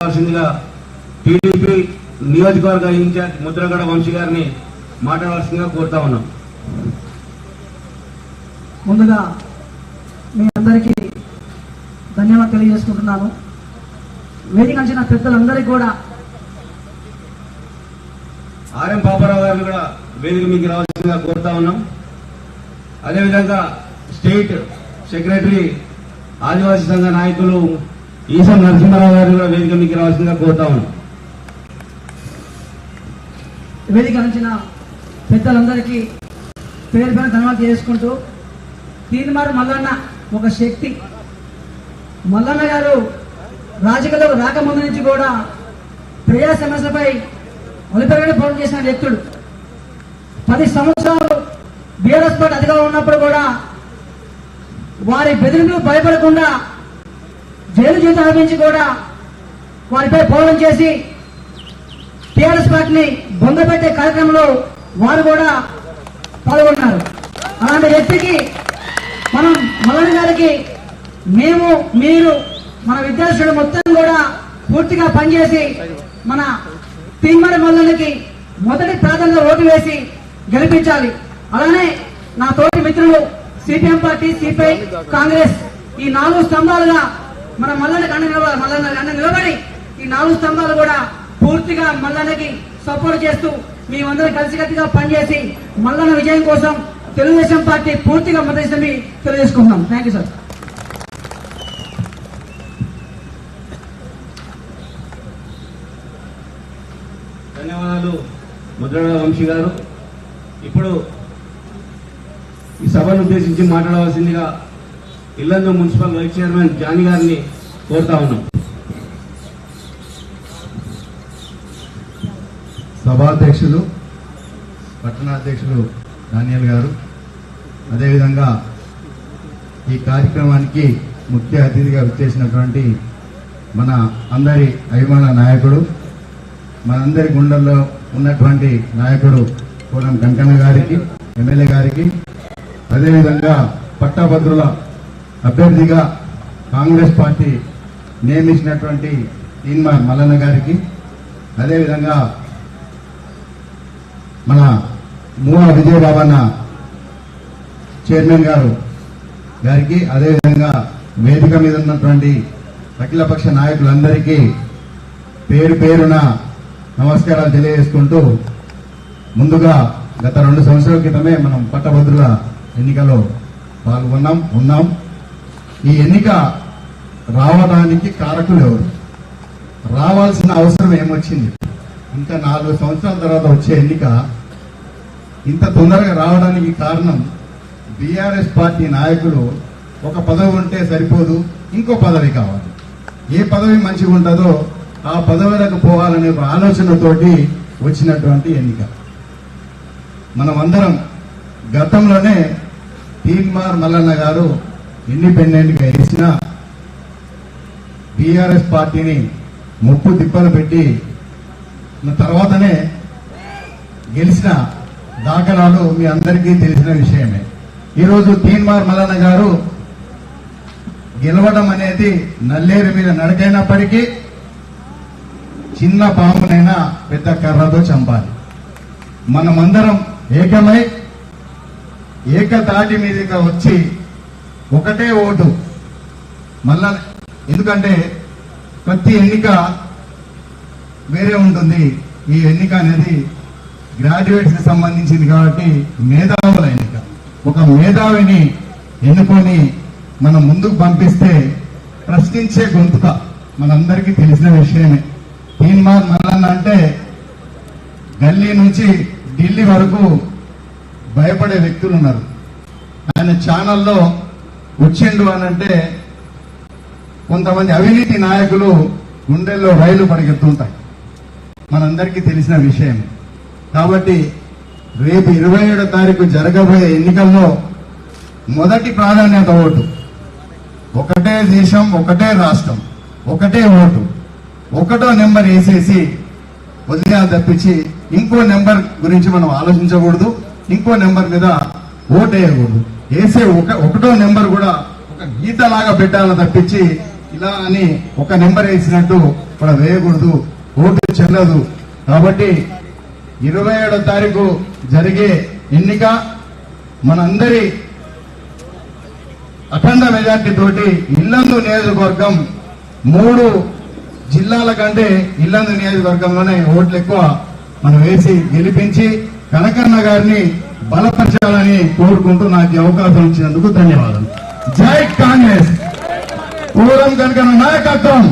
మాట్లాడాల్సిందిగా టీడీపీ నియోజకవర్గ ఇన్ఛార్జ్ ముద్రగడ వంశీ గారిని మాట్లాడాల్సిందిగా కోరుతా ఉన్నాం. ముందుగా మీ అందరికీ ధన్యవాదాలు తెలియజేసుకుంటున్నాను. వేదిక అంచిన పెద్దలందరికీ కూడా ఆర్ఎం పాపారావు గారిని కూడా వేదిక మీకు రావాల్సిందిగా కోరుతా ఉన్నాం. అదేవిధంగా స్టేట్ సెక్రటరీ ఆదివాసీ సంఘ నాయకులు ఈసం నరసింహారావు గారిని కూడా వేదిక మీకు రావాల్సిందిగా కోరుతా ఉన్నాం. వేదిక అంచిన పెద్దలందరికీ పేరు పేరు ధన్యవాదాలు చేసుకుంటూ, తీన్మార్ మల్లన్న ఒక శక్తి. మల్లన్న గారు రాజకీయాలకు రాకముందు నుంచి కూడా ప్రజా సమస్యలపై ఒలిపెరగని పోరాటం చేసిన వ్యక్తుడు. 10 సంవత్సరాలు బీఆర్ఎస్ పార్టీ అధికారంలో ఉన్నప్పుడు కూడా వారి బెదిరింపులకు భయపడకుండా జైలు జీవితం అనుభవించి కూడా వారిపై పోరాటం చేసి టీఆర్ఎస్ పార్టీని బొందపెట్టే కార్యక్రమంలో వారు కూడా పాల్గొన్నారు. అలాంటి వ్యక్తికి మనం మల్లన్న గారికి మేము మీరు మన విద్యార్థులు మొత్తం కూడా పూర్తిగా పనిచేసి మన తీన్మార్ మల్లన్నకి మొదటి ప్రాధాన్యత ఓటు వేసి గెలిపించాలి. అలానే నా తోటి మిత్రులు సిపిఎం పార్టీ, సిపిఐ, కాంగ్రెస్ ఈ 4 స్తంభాలుగా మన మల్లన్నకి అండ నిలబడి ఈ 4 స్తంభాలు కూడా పూర్తిగా మల్లన్నకి సపోర్ట్ చేస్తూ మేమందరం కలిసికట్టుగా పనిచేసి మల్లన్న విజయం కోసం తెలుగుదేశం పార్టీ పూర్తిగా మద్దతు తెలియజేసుకుంటున్నాం. Thank you sir. ధన్యవాదాలు ముద్రగడ వంశీ గారు. ఇప్పుడు ఈ సభను ఉద్దేశించి మాట్లాడవలసిందిగా Yellandu municipal vice chairman Jani గారిని కోరుతా ఉన్నాం. సభాధ్యక్షులు, పట్టణాధ్యక్షులు డానియల్ గారు, అదేవిధంగా ఈ కార్యక్రమానికి ముఖ్య అతిథిగా విచ్చేసినటువంటి మన అందరి అభిమాన నాయకుడు, మనందరి గుండెల్లో ఉన్నటువంటి నాయకుడు కోరం కంకన్న గారికి, ఎమ్మెల్యే గారికి, అదేవిధంగా పట్టభద్రుల అభ్యర్థిగా కాంగ్రెస్ పార్టీ నియమించినటువంటి తీన్మార్ మల్లన్న గారికి, అదేవిధంగా మన మూల విజయబాబన్న చైర్మన్ గారికి, అదేవిధంగా వేదిక మీద ఉన్నటువంటి అఖిలపక్ష నాయకులందరికీ పేరు పేరున నమస్కారాలు తెలియజేసుకుంటూ, ముందుగా గత 2 సంవత్సరాల క్రితమే మనం పట్టభద్రుల ఎన్నికలో ఉన్నాం. ఈ ఎన్నిక రావడానికి కారకులు ఎవరు? రావాల్సిన అవసరం ఏమొచ్చింది? ఇంకా 4 సంవత్సరాల తర్వాత వచ్చే ఎన్నిక ఇంత తొందరగా రావడానికి కారణం బీఆర్ఎస్ పార్టీ నాయకులు ఒక పదవి ఉంటే సరిపోదు, ఇంకో పదవి కావాలి. ఏ పదవి మంచిగా ఉంటుందో ఆ పదవులకు పోవాలనే ఒక ఆలోచనతోటి వచ్చినటువంటి ఎన్నిక. మనమందరం గతంలోనే తీన్మార్ మల్లన్న గారు ఇండిపెండెంట్ గా గెలిచిన బీఆర్ఎస్ పార్టీని ముప్పు తిప్పలు పెట్టి తర్వాతనే గెలిచిన దాఖలాలు మీ అందరికీ తెలిసిన విషయమే. ఈరోజు తీన్మార్ మల్లన్న గారు గెలవడం అనేది నల్లేరు మీద నడకైనప్పటికీ చిన్న పామునైనా పెద్ద కర్రతో చంపాలి. మనమందరం ఏకమై ఏకతాటి మీదుగా వచ్చి ఒకటే ఓటు మళ్ళా, ఎందుకంటే ప్రతి ఎన్నిక వేరే ఉంటుంది. ఈ ఎన్నిక అనేది గ్రాడ్యుయేట్స్ కి సంబంధించింది కాబట్టి మేధావుల ఎన్నిక. ఒక మేధావిని ఎన్నుకొని మనం ముందుకు పంపిస్తే ప్రశ్నించే గొంతుక మనందరికీ తెలిసిన విషయమే. తీన్మార్ మల్లన్న అంటే గల్లీ నుంచి ఢిల్లీ వరకు భయపడే వ్యక్తులు ఉన్నారు. ఆయన ఛానల్లో వచ్చిండు అనంటే కొంతమంది అవినీతి నాయకులు గుండెల్లో రైలు పరిగెత్తుంటాయి, మనందరికీ తెలిసిన విషయం. కాబట్టి రేపు 27వ తారీఖు జరగబోయే ఎన్నికల్లో మొదటి ప్రాధాన్యత ఓటు. ఒకటే దేశం, ఒకటే రాష్ట్రం, ఒకటే ఓటు. 1వ నెంబర్ వేసేసి వదిలేయాలి తప్పించి ఇంకో నెంబర్ గురించి మనం ఆలోచించకూడదు, ఇంకో నెంబర్ మీద ఓటు వేయకూడదు. వేసే 1వ నెంబర్ కూడా ఒక గీతలాగా పెట్టాలని తప్పించి ఇలా అని ఒక నెంబర్ వేసినట్టు ఇక్కడ వేయకూడదు, ఓటు చెల్లదు. కాబట్టి 27వ తారీఖు జరిగే ఎన్నిక మనందరి అఖండ మెజార్టీ తోటి ఇల్లందు నియోజకవర్గం 3 జిల్లాల కంటే ఇల్లందు నియోజకవర్గంలోనే ఓట్లు ఎక్కువ మనం వేసి గెలిపించి కనకన్న గారిని బలపరచాలని కోరుకుంటూ నాకు ఈ అవకాశం ఇచ్చినందుకు ధన్యవాదాలు. జై కాంగ్రెస్. పూర్వం కనకన్న నాయకత్వం.